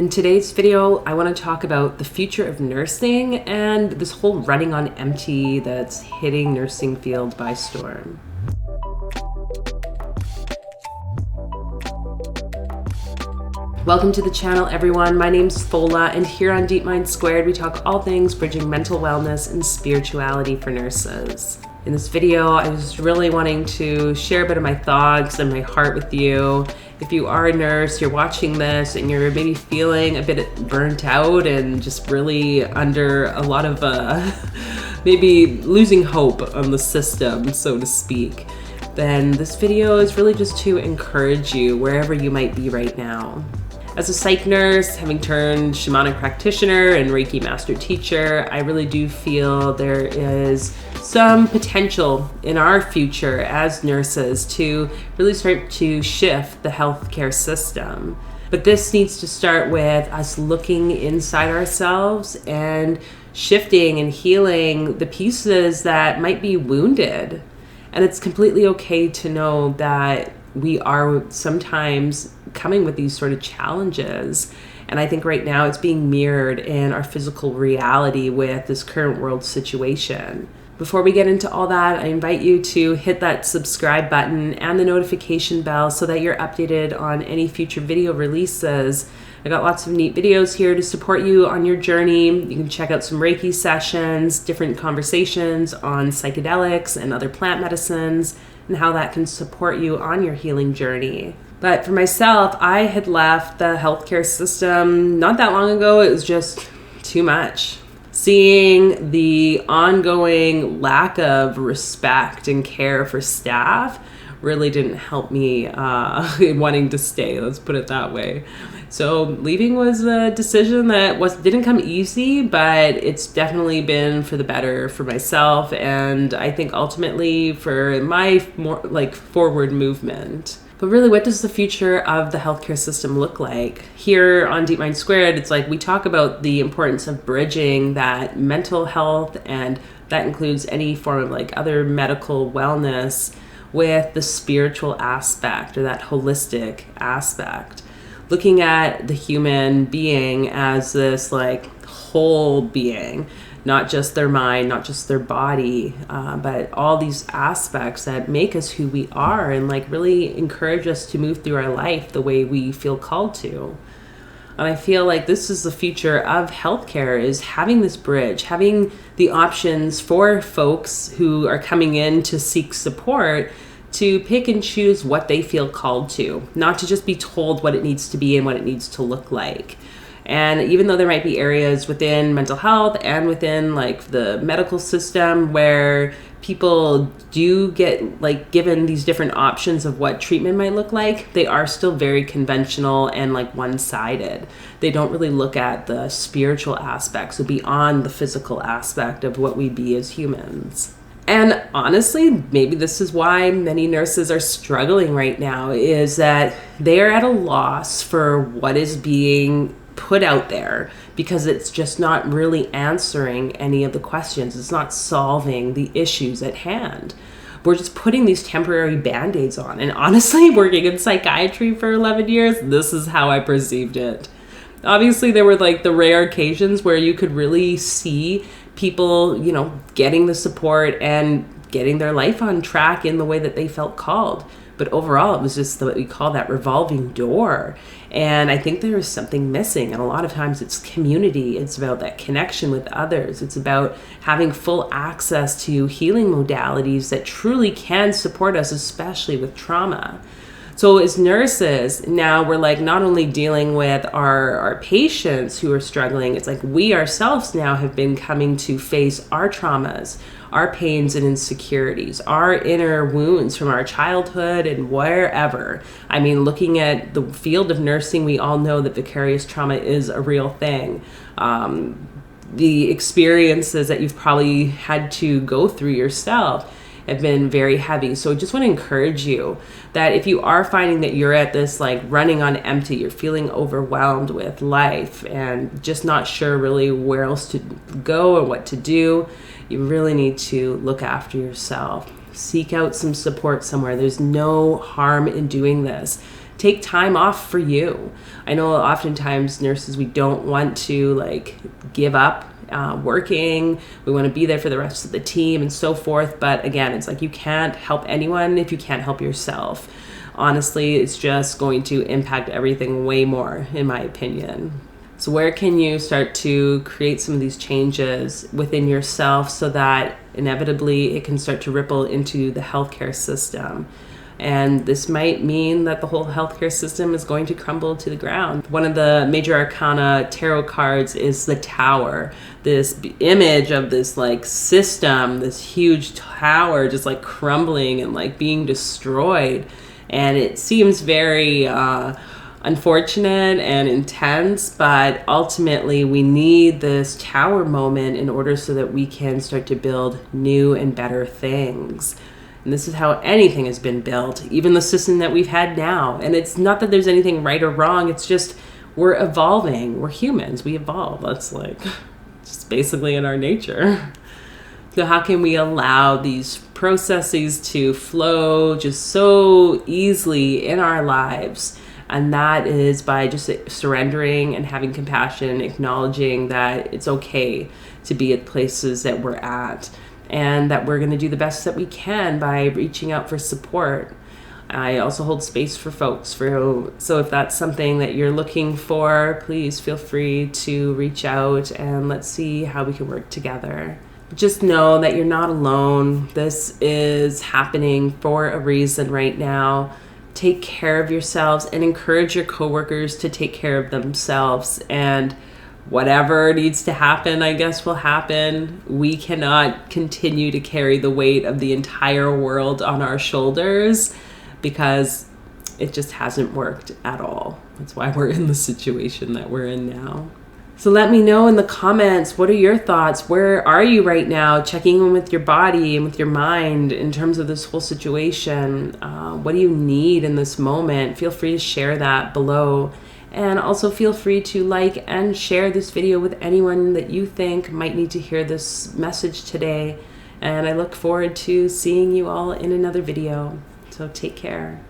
In today's video, I want to talk about the future of nursing and this whole running on empty that's hitting nursing field by storm. Welcome to the channel, everyone. My name's Fola, and here on Deep Mind Squared, we talk all things bridging mental wellness and spirituality for nurses. In this video, I was really wanting to share a bit of my thoughts and my heart with you. If you are a nurse, you're watching this and you're maybe feeling a bit burnt out and just really under a lot of maybe losing hope on the system, so to speak, then this video is really just to encourage you wherever you might be right now. As a psych nurse, having turned shamanic practitioner and Reiki master teacher, I really do feel there is some potential in our future as nurses to really start to shift the healthcare system. But this needs to start with us looking inside ourselves and shifting and healing the pieces that might be wounded. And it's completely okay to know that we are sometimes coming with these sort of challenges. And I think right now it's being mirrored in our physical reality with this current world situation. Before we get into all that, I invite you to hit that subscribe button and the notification bell so that you're updated on any future video releases. I got lots of neat videos here to support you on your journey. You can check out some Reiki sessions, different conversations on psychedelics and other plant medicines, and how that can support you on your healing journey. But for myself, I had left the healthcare system not that long ago. It was just too much. Seeing the ongoing lack of respect and care for staff really didn't help me in wanting to stay, let's put it that way. So leaving was a decision that didn't come easy, but it's definitely been for the better for myself, and I think ultimately for my more forward movement. But really, what does the future of the healthcare system look like? Here on Deep Mind Squared, it's like we talk about the importance of bridging that mental health, and that includes any form of other medical wellness, with the spiritual aspect or that holistic aspect. Looking at the human being as this whole being, not just their mind, not just their body, but all these aspects that make us who we are and really encourage us to move through our life the way we feel called to. And I feel like this is the future of healthcare, is having this bridge, having the options for folks who are coming in to seek support to pick and choose what they feel called to, not to just be told what it needs to be and what it needs to look like. And even though there might be areas within mental health and within the medical system where people do get given these different options of what treatment might look like, they are still very conventional and one-sided. They don't really look at the spiritual aspects, so beyond the physical aspect of what we be as humans. And honestly, maybe this is why many nurses are struggling right now, is that they are at a loss for what is being put out there, because it's just not really answering any of the questions. It's not solving the issues at hand. We're just putting these temporary band-aids on. And honestly, working in psychiatry for 11 years, this is how I perceived it. Obviously, there were the rare occasions where you could really see people, getting the support and getting their life on track in the way that they felt called. But overall, it was just what we call that revolving door. And I think there is something missing. And a lot of times it's community. It's about that connection with others. It's about having full access to healing modalities that truly can support us, especially with trauma. So as nurses, now we're not only dealing with our patients who are struggling, it's we ourselves now have been coming to face our traumas, our pains and insecurities, our inner wounds from our childhood and wherever. I mean, looking at the field of nursing, we all know that vicarious trauma is a real thing. The experiences that you've probably had to go through yourself have been very heavy. So I just want to encourage you that if you are finding that you're at this running on empty, you're feeling overwhelmed with life and just not sure really where else to go or what to do, you really need to look after yourself. Seek out some support somewhere. There's no harm in doing this. take time off for you. I know oftentimes nurses, we don't want to like give up working. We want to be there for the rest of the team and so forth. But again, it's like you can't help anyone if you can't help yourself. Honestly, it's just going to impact everything way more, in my opinion. So where can you start to create some of these changes within yourself so that inevitably it can start to ripple into the healthcare system? And this might mean that the whole healthcare system is going to crumble to the ground. One of the major arcana tarot cards is the Tower. This image of this like system, this huge tower just like crumbling and like being destroyed. And it seems very unfortunate and intense, but ultimately we need this tower moment in order so that we can start to build new and better things. And this is how anything has been built, even the system that we've had now. And it's not that there's anything right or wrong, it's just we're evolving. We're humans, we evolve. That's like just basically in our nature. So how can we allow these processes to flow just so easily in our lives? And that is by just surrendering and having compassion, acknowledging that it's okay to be at places that we're at, and that we're going to do the best that we can by reaching out for support. I also hold space for folks. So if that's something that you're looking for, please feel free to reach out and let's see how we can work together. Just know that you're not alone. This is happening for a reason right now. Take care of yourselves and encourage your coworkers to take care of themselves. And whatever needs to happen, I guess, will happen. We cannot continue to carry the weight of the entire world on our shoulders because it just hasn't worked at all. That's why we're in the situation that we're in now. So let me know in the comments, what are your thoughts? Where are you right now? Checking in with your body and with your mind in terms of this whole situation. What do you need in this moment? Feel free to share that below. And also feel free to like and share this video with anyone that you think might need to hear this message today. And I look forward to seeing you all in another video. So take care.